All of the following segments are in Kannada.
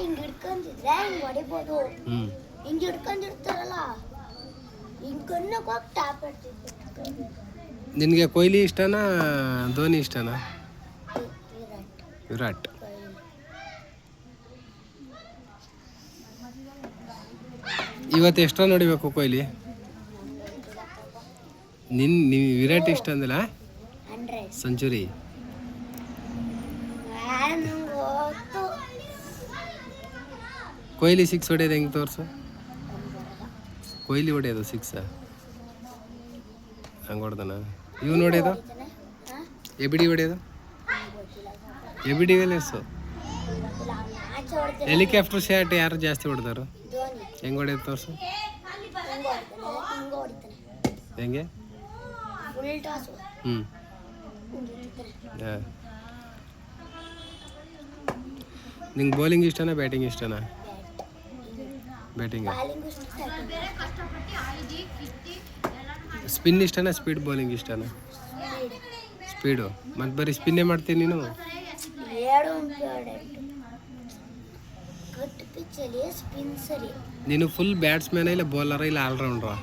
ಹಿಂಗೆ ಹಿಡ್ಕೊಂಡಿದ್ರೆ ಹಿಂಗೆ ಹೊಡಿಬೋದು. ಹಿಂಗೆ ಹಿಡ್ಕೊಂಡಿರ್ತಾರಲ್ಲ ಹಿಂಗೆ ಕಣ್ಣಕ್ಕೆ ಹೋಗಿ ಟ್ಯಾಪ್ ಇಡ್ತಿದ್ದೆ. ನಿನಗೆ ಕೊಹ್ಲಿ ಇಷ್ಟನಾ ಧೋನಿ ಇಷ್ಟನಾ? ವಿರಾಟ್. ವಿರಾಟ್. ಇವತ್ತು ಎಷ್ಟು ರನ್ ಹೊಡಿಬೇಕು ಕೊಹ್ಲಿ? ನೀವು ವಿರಾಟ್ ಇಷ್ಟ ಅಂದಿಲ್ಲ? 100 ಸೆಂಚುರಿ. ಕೊಹ್ಲಿ ಸಿಕ್ಸ್ ಹೊಡೆಯೋದು ಹೆಂಗೆ ತೋರಿಸು? ಕೊಹ್ಲಿ ಹೊಡೆಯೋದು ಸಿಕ್ಸ್ ಹಂಗೆ ಹೊಡೆದನ? ಇವ್ನು ಹೊಡೆಯೋದು ಎಬಿಡಿ ಹೊಡೆಯೋದು? ಎಬಿಡಿ ವೆಲೆಸು ಹೆಲಿಕಾಪ್ಟರ್ ಶಾಟ್ ಯಾರು ಜಾಸ್ತಿ ಹೊಡೆದಾರು? ಹೆಂಗೆ ಹೊಡೆಯೋದು ತೋರಿಸು. ಹೆಂಗೆ? ಹಾಂ. ನಿಂಗೆ ಬೌಲಿಂಗ್ ಇಷ್ಟನಾ ಬ್ಯಾಟಿಂಗ್ ಇಷ್ಟನಾ? ಬ್ಯಾಟಿಂಗ್. ಸ್ಪಿನ್ ಇಷ್ಟನಾ ಸ್ಪೀಡ್ ಬೌಲಿಂಗ್ ಇಷ್ಟನಾ? ಸ್ಪೀಡು. ಮತ್ತು ಬರೀ ಸ್ಪಿನ್ನೇ ಮಾಡ್ತೀನಿ ನೀನು? ನೀನು ಫುಲ್ ಬ್ಯಾಟ್ಸ್ಮನ್ ಇಲ್ಲ ಬೌಲರ ಇಲ್ಲ ಆಲ್ರೌಂಡ್ರಾ?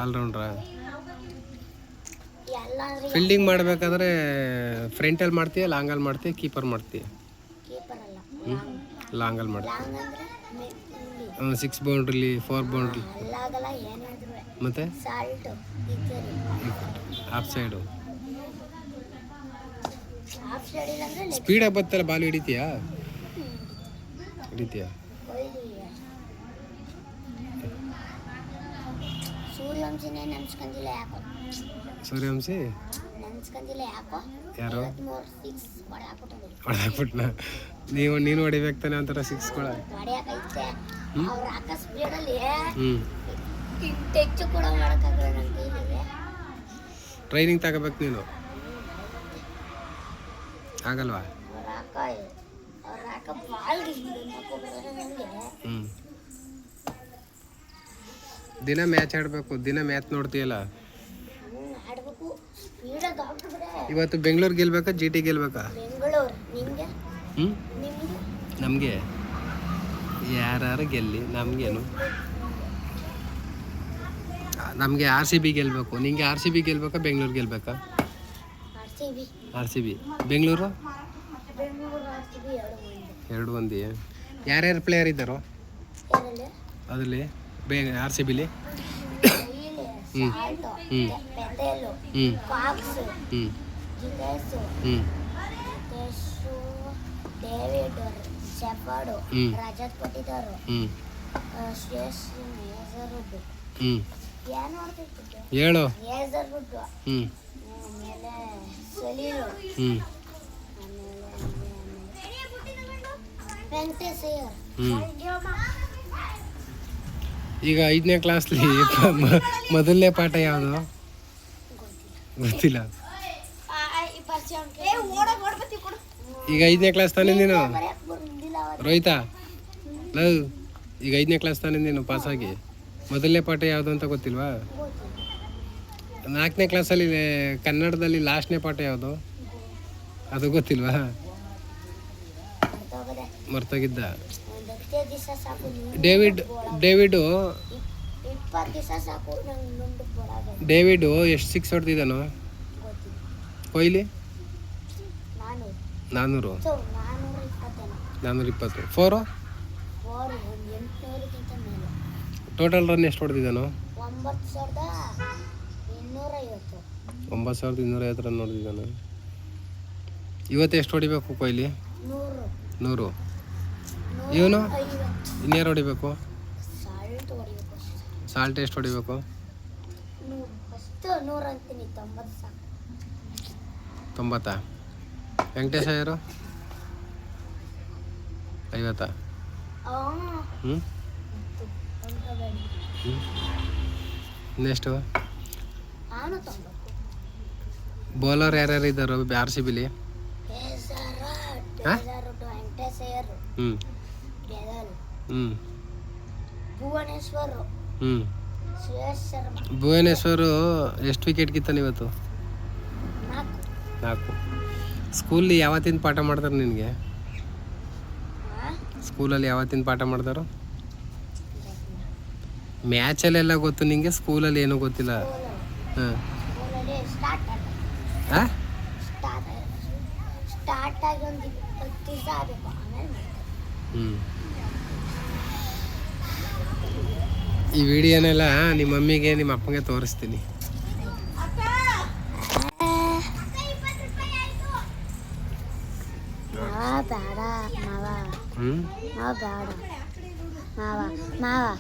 ಆಲ್ರೌಂಡ್ರಾ. ಫೀಲ್ಡಿಂಗ್ ಮಾಡಬೇಕಾದ್ರೆ ಫ್ರಂಟಲ್ಲಿ ಮಾಡ್ತೀಯ ಲಾಂಗಲ್ಲಿ ಮಾಡ್ತೀಯ ಕೀಪರ್ ಮಾಡ್ತೀಯ? ಲಾಂಗಲ್ಲಿ ಮಾಡ್ತೀಯ. 6 ಬೌಂಡ್ರಿಲಿ 4 ಬೌಂಡ್ರಿ ಮತ್ತೆ ಆಫ್ ಸೈಡು. ಸ್ಪೀಡಾಗಿ ಬರ್ತಲ್ಲ ಬಾಲ್ ಹಿಡಿತೀಯಾ? ಹಿಡಿತೀಯಾ? ಸೂರ್ಯವಂಶಿ ಯಾರು ಹೊಡೆದಾಕ್ಬಿಟ್ನ? ನೀನು ಹೊಡಿಬೇಕು ತಾನೆ ಒಂಥರ ಸಿಕ್ಸ್ಗಳ? ಟ್ರೈನಿಂಗ್ ತಗೋಬೇಕು ನೀನು. ಆಗಲ್ವಾ? ದಿನ ಮ್ಯಾಚ್ ಆಡಬೇಕು. ದಿನ ಮ್ಯಾಚ್ ನೋಡ್ತೀಯಲ್ಲ? ಇವತ್ತು ಬೆಂಗಳೂರು ಗೆಲ್ಬೇಕಾ GT ಗೆಲ್ಬೇಕಾ? ನಮಗೆ ಯಾರು ಗೆಲ್ಲಿ ನಮಗೇನು. ನಮಗೆ RCB ಗೆಲ್ಬೇಕು. ನಿಂಗೆ RCB ಗೆಲ್ಬೇಕಾ ಬೆಂಗಳೂರು ಗೆಲ್ಬೇಕಾ? RCB. ಬೆಂಗಳೂರು ಎರಡು ಒಂದೇ. ಯಾರ್ಯಾರು ಪ್ಲೇಯರ್ ಇದ್ದಾರೋ ಅದರಲ್ಲಿ RCBಲಿ? ಹ್ಞೂ ಹ್ಞೂ ಹ್ಞೂ ಹ್ಞೂ ಹೇಳು. ಈಗ 5ನೇ ಕ್ಲಾಸ್ಲಿ ಮೊದಲನೇ ಪಾಠ ಯಾವುದು ಗೊತ್ತಿಲ್ಲ. ಈಗ 5ನೇ ಕ್ಲಾಸ್ ತಾನೇ ನೀನು ರೋಹಿತಾ? ಈಗ 5ನೇ ಕ್ಲಾಸ್ ತಾನೇ ನೀನು ಪಾಸಾಗಿ? ಮೊದಲನೇ ಪಾಠ ಯಾವುದು ಅಂತ ಗೊತ್ತಿಲ್ವಾ? 4ನೇ ಕ್ಲಾಸಲ್ಲಿ ಕನ್ನಡದಲ್ಲಿ ಲಾಸ್ಟ್ನೇ ಪಾಠ ಯಾವುದು ಅದು ಗೊತ್ತಿಲ್ವಾ? ಮರ್ತೋಗಿದ್ದ. ಡೇವಿಡು ಎಷ್ಟು ಸಿಕ್ಸ್ ಹೊಡೆದಿದ್ದಾನು? ಕೊಹ್ಲಿ 400 420. 4 ಟೋಟಲ್ ರನ್ ಎಷ್ಟು ಹೊಡೆದಿದ್ದಾನು? 9250 ರನ್ ಹೊಡೆದಿದ್ದಾನು. ಇವತ್ತು ಎಷ್ಟು ಹೊಡಿಬೇಕು ಕೊಹ್ಲಿ? 100. ಇವನು ಇನ್ಯಾರು ಹೊಡಿಬೇಕು? ಸಾಲ್ಟ್ ಎಷ್ಟು ಹೊಡಿಬೇಕು? 90. ವೆಂಕಟೇಶ ಯಾರು? 50. ಹ್ಞೂ. ಇನ್ನೆಷ್ಟು ಬೌಲರ್ ಯಾರ್ಯಾರು ಇದ್ದಾರೋ RCBಲಿ? ಹ್ಞೂ ಹ್ಞೂ ಭುವನೇಶ್ವರು ಎಷ್ಟು ವಿಕೆಟ್ ಕಿತ್ತಾನೆ ಇವತ್ತು? 4. ಸ್ಕೂಲ್ಲಿ ಯಾವತ್ತಿನ ಪಾಠ ಮಾಡ್ತಾರೆ ನಿನಗೆ? ಸ್ಕೂಲಲ್ಲಿ ಯಾವತ್ತಿನ ಪಾಠ ಮಾಡ್ತಾರೋ? ಮ್ಯಾಚಲ್ಲೆಲ್ಲ ಗೊತ್ತು ನಿಂಗೆ, ಸ್ಕೂಲಲ್ಲಿ ಏನೂ ಗೊತ್ತಿಲ್ಲ. ಹಾಂ ಸ್ಕೂಲಲ್ಲಿ ಸ್ಟಾರ್ಟ್ ಹಾಂ ಸ್ಟಾರ್ಟ್ ಆಗಿ ಒಂದು 20 ದಿವಸ ಆಗಬೇಕು, ಆಮೇಲೆ ಮಾಡ್ತಾರೆ. ಹ್ಞೂ ಈ ವಿಡಿಯೋನೆಲ್ಲ ನಿಮ್ಮ ಮಮ್ಮಿಗೆ ನಿಮ್ಮ ಅಪ್ಪಗೆ ತೋರಿಸ್ತೀನಿ. ಮಾವ ಬೇಡ ಮಾವ, ಹ್ಞೂ ಮಾವ ಬೇಡ ಮಾವ, ಮಾವ